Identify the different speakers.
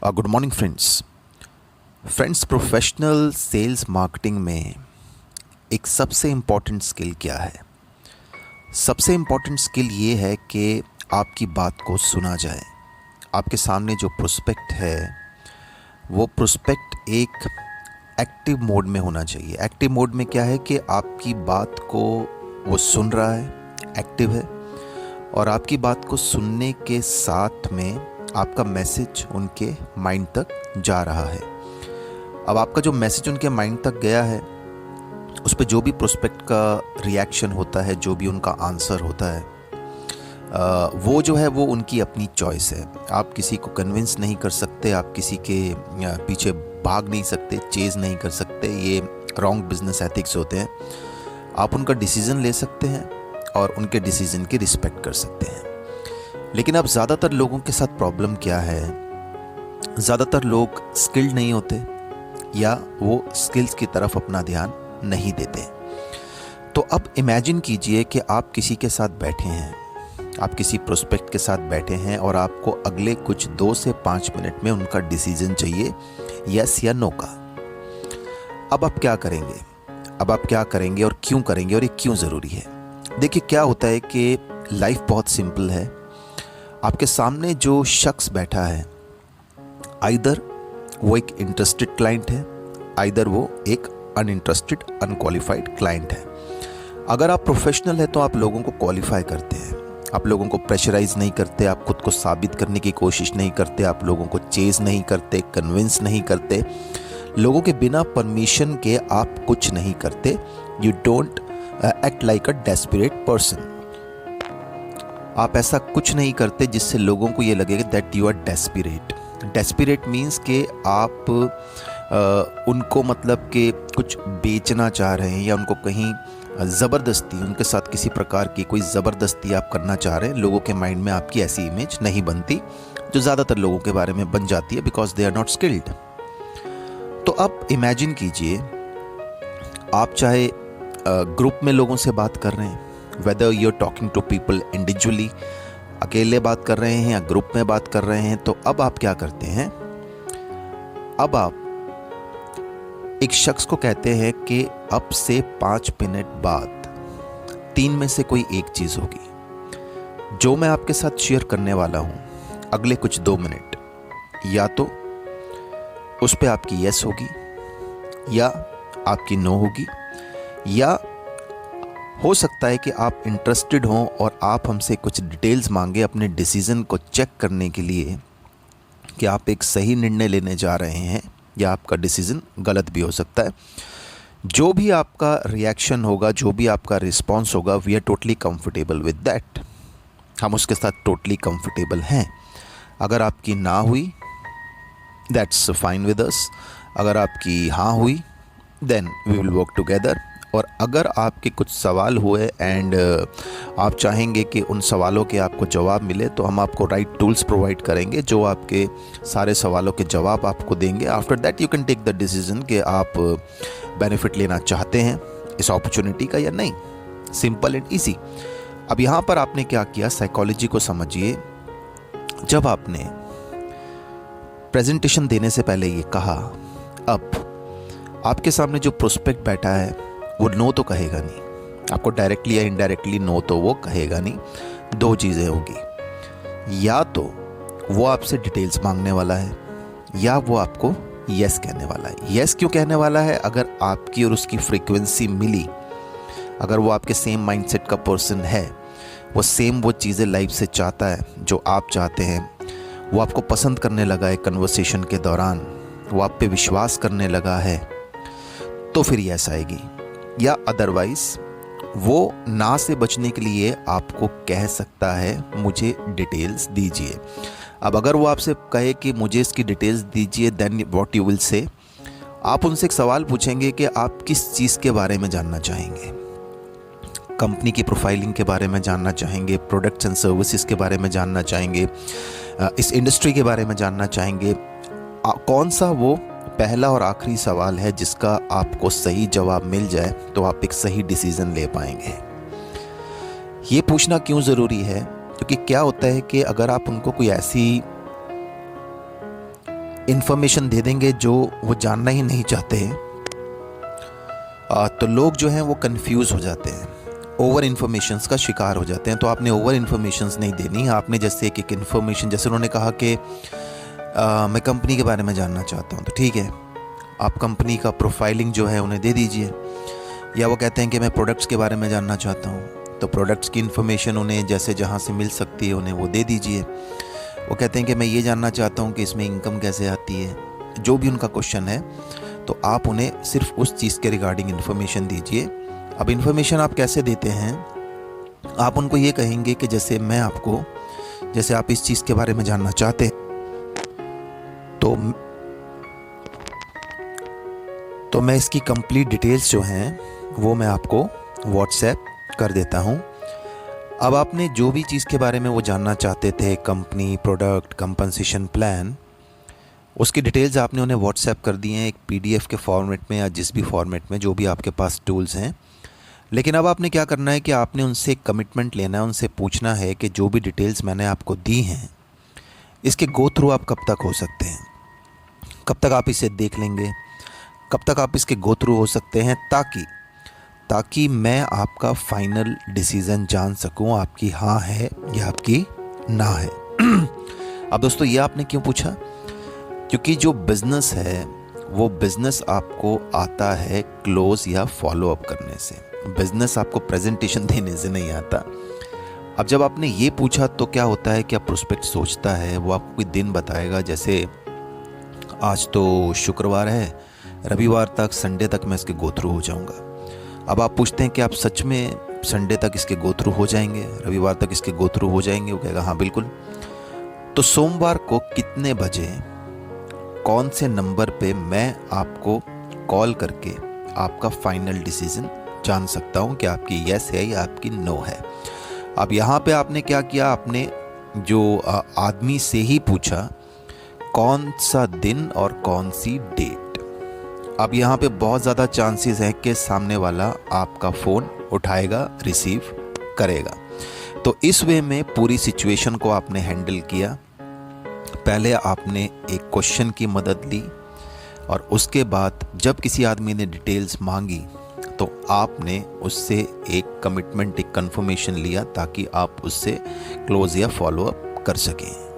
Speaker 1: Good morning friends professional sales marketing में एक सबसे इम्पॉर्टेंट स्किल क्या है। सबसे इम्पॉर्टेंट स्किल ये है कि आपकी बात को सुना जाए। आपके सामने जो प्रोस्पेक्ट है वो प्रोस्पेक्ट एक एक्टिव मोड में होना चाहिए। एक्टिव मोड में क्या है कि आपकी बात को वो सुन रहा है, एक्टिव है, और आपकी बात को सुनने के साथ में आपका मैसेज उनके माइंड तक जा रहा है। अब आपका जो मैसेज उनके माइंड तक गया है उस पर जो भी प्रोस्पेक्ट का रिएक्शन होता है, जो भी उनका आंसर होता है, वो जो है वो उनकी अपनी चॉइस है। आप किसी को कन्विंस नहीं कर सकते, आप किसी के पीछे भाग नहीं सकते, चेज़ नहीं कर सकते। ये रॉन्ग बिजनेस एथिक्स होते हैं। आप उनका डिसीज़न ले सकते हैं और उनके डिसीज़न की रिस्पेक्ट कर सकते हैं। लेकिन अब ज़्यादातर लोगों के साथ प्रॉब्लम क्या है, ज़्यादातर लोग स्किल्ड नहीं होते या वो स्किल्स की तरफ अपना ध्यान नहीं देते। तो अब इमेजिन कीजिए कि आप किसी के साथ बैठे हैं, आप किसी प्रोस्पेक्ट के साथ बैठे हैं और आपको अगले कुछ 2 से 5 मिनट में उनका डिसीजन चाहिए, यस या नो का। अब आप क्या करेंगे? अब आप क्या करेंगे और क्यों करेंगे और ये क्यों ज़रूरी है? देखिए, क्या होता है कि लाइफ बहुत सिंपल है। आपके सामने जो शख्स बैठा है, आइदर वो एक इंटरेस्टेड क्लाइंट है, आइदर वो एक अनइंटरेस्टेड अनक्वालिफाइड क्लाइंट है। अगर आप प्रोफेशनल है तो आप लोगों को क्वालिफाई करते हैं, आप लोगों को प्रेशराइज नहीं करते, आप खुद को साबित करने की कोशिश नहीं करते, आप लोगों को चेज नहीं करते, कन्विंस नहीं करते। लोगों के बिना परमिशन के आप कुछ नहीं करते। You don't act like a desperate person. आप ऐसा कुछ नहीं करते जिससे लोगों को ये लगेगा that you are desperate. Desperate means कि आप उनको मतलब कि कुछ बेचना चाह रहे हैं या उनको कहीं ज़बरदस्ती, उनके साथ किसी प्रकार की कोई ज़बरदस्ती आप करना चाह रहे हैं। लोगों के माइंड में आपकी ऐसी इमेज नहीं बनती जो ज़्यादातर लोगों के बारे में बन जाती है, because they are not skilled. तो अब इमेजिन कीजिए, आप चाहे ग्रुप में लोगों से बात कर रहे हैं, whether you are talking to people individually, अकेले बात कर रहे हैं या ग्रुप में बात कर रहे हैं, तो अब आप क्या करते हैं? अब आप एक शख्स को कहते हैं कि अब से 5 मिनट बाद 3 में से कोई एक चीज़ होगी जो मैं आपके साथ शेयर करने वाला हूँ। अगले कुछ 2 मिनट या तो उस पर आपकी यस होगी या आपकी नो होगी, या हो सकता है कि आप इंटरेस्टेड हों और आप हमसे कुछ डिटेल्स मांगे अपने डिसीज़न को चेक करने के लिए कि आप एक सही निर्णय लेने जा रहे हैं या आपका डिसीज़न गलत भी हो सकता है। जो भी आपका रिएक्शन होगा, जो भी आपका रिस्पॉन्स होगा, we are totally comfortable with that. हम उसके साथ टोटली कंफर्टेबल हैं। अगर आपकी ना हुई, दैट्स फाइन विद अस। अगर आपकी हाँ हुई, then we will work together. और अगर आपके कुछ सवाल हुए एंड आप चाहेंगे कि उन सवालों के आपको जवाब मिले, तो हम आपको राइट टूल्स प्रोवाइड करेंगे जो आपके सारे सवालों के जवाब आपको देंगे। After that you can take the decision कि आप बेनिफिट लेना चाहते हैं इस अपॉर्चुनिटी का या नहीं। Simple and easy. अब यहाँ पर आपने क्या किया, साइकोलॉजी को समझिए। जब आपने प्रेजेंटेशन देने से पहले ये कहा, अब आपके सामने जो प्रोस्पेक्ट बैठा है वो नो तो कहेगा नहीं, आपको डायरेक्टली या इनडायरेक्टली नो तो वो कहेगा नहीं। 2 चीज़ें होगी, या तो वो आपसे डिटेल्स मांगने वाला है या वो आपको यस कहने वाला है। यस क्यों कहने वाला है? अगर आपकी और उसकी फ्रीक्वेंसी मिली, अगर वो आपके सेम माइंडसेट का पर्सन है, वो सेम वो चीज़ें लाइफ से चाहता है जो आप चाहते हैं, वो आपको पसंद करने लगा है कन्वर्सेशन के दौरान, वो आप पे विश्वास करने लगा है, तो फिर यस आएगी। या अदरवाइज वो ना से बचने के लिए आपको कह सकता है मुझे डिटेल्स दीजिए। अब अगर वो आपसे कहे कि मुझे इसकी डिटेल्स दीजिए, then what you will say, आप उनसे एक सवाल पूछेंगे कि आप किस चीज़ के बारे में जानना चाहेंगे। कंपनी की प्रोफाइलिंग के बारे में जानना चाहेंगे, प्रोडक्ट्स एंड सर्विसेज के बारे में जानना चाहेंगे, इस इंडस्ट्री के बारे में जानना चाहेंगे। कौन सा वो पहला और आखिरी सवाल है जिसका आपको सही जवाब मिल जाए तो आप एक सही डिसीजन ले पाएंगे। ये पूछना क्यों ज़रूरी है? क्योंकि क्या होता है कि अगर आप उनको कोई ऐसी इन्फॉर्मेशन दे देंगे जो वो जानना ही नहीं चाहते हैं, तो लोग जो हैं वो कंफ्यूज हो जाते हैं, ओवर इन्फॉर्मेशंस का शिकार हो जाते हैं। तो आपने ओवर इन्फॉर्मेशंस नहीं देनी। आपने जैसे एक इन्फॉर्मेशन, जैसे उन्होंने कहा कि मैं कंपनी के बारे में जानना चाहता हूँ, तो ठीक है, आप कंपनी का प्रोफाइलिंग जो है उन्हें दे दीजिए। या वो कहते हैं कि मैं प्रोडक्ट्स के बारे में जानना चाहता हूँ, तो प्रोडक्ट्स की इन्फॉर्मेशन उन्हें जैसे जहाँ से मिल सकती है उन्हें वो दे दीजिए। वो कहते हैं कि मैं ये जानना चाहता हूँ कि इसमें इनकम कैसे आती है। जो भी उनका क्वेश्चन है तो आप उन्हें सिर्फ उस चीज़ के रिगार्डिंग इन्फॉर्मेशन दीजिए। अब इन्फॉर्मेशन आप कैसे देते हैं, आप उनको ये कहेंगे कि जैसे मैं आपको, जैसे आप इस चीज़ के बारे में जानना चाहते हैं तो मैं इसकी कंप्लीट डिटेल्स जो हैं वो मैं आपको व्हाट्सएप कर देता हूँ। अब आपने जो भी चीज़ के बारे में वो जानना चाहते थे, कंपनी, प्रोडक्ट, कंपनसेशन प्लान, उसकी डिटेल्स आपने उन्हें व्हाट्सएप कर दी हैं एक पीडीएफ के फॉर्मेट में या जिस भी फॉर्मेट में जो भी आपके पास टूल्स हैं। लेकिन अब आपने क्या करना है कि आपने उनसे एक कमिटमेंट लेना है, उनसे पूछना है कि जो भी डिटेल्स मैंने आपको दी हैं इसके गो थ्रू आप कब तक हो सकते हैं, कब तक आप इसे देख लेंगे, कब तक आप इसके गो थ्रू हो सकते हैं, ताकि मैं आपका फाइनल डिसीज़न जान सकूं, आपकी हाँ है या आपकी ना है। अब दोस्तों ये आपने क्यों पूछा? क्योंकि जो बिज़नेस है वो बिज़नेस आपको आता है क्लोज या फॉलो अप करने से, बिज़नेस आपको प्रेजेंटेशन देने से नहीं आता। अब जब आपने ये पूछा तो क्या होता है कि आप प्रोस्पेक्ट सोचता है, वो आपको कोई दिन बताएगा, जैसे आज तो शुक्रवार है, रविवार तक, संडे तक मैं इसके गो थ्रू हो जाऊंगा। अब आप पूछते हैं कि आप सच में संडे तक इसके गो थ्रू हो जाएंगे, रविवार तक इसके गो थ्रू हो जाएंगे? वो कहेगा हाँ बिल्कुल। तो सोमवार को कितने बजे, कौन से नंबर पे मैं आपको कॉल करके आपका फाइनल डिसीजन जान सकता हूँ कि आपकी यस है या आपकी नो है? अब यहाँ पे आपने क्या किया, आपने जो आदमी से ही पूछा कौन सा दिन और कौन सी डेट। अब यहाँ पे बहुत ज़्यादा चांसेस हैं कि सामने वाला आपका फ़ोन उठाएगा, रिसीव करेगा। तो इस वे में पूरी सिचुएशन को आपने हैंडल किया। पहले आपने एक क्वेश्चन की मदद ली और उसके बाद जब किसी आदमी ने डिटेल्स मांगी तो आपने उससे एक कमिटमेंट, एक कन्फर्मेशन लिया ताकि आप उससे क्लोज या फॉलो अप कर सकें।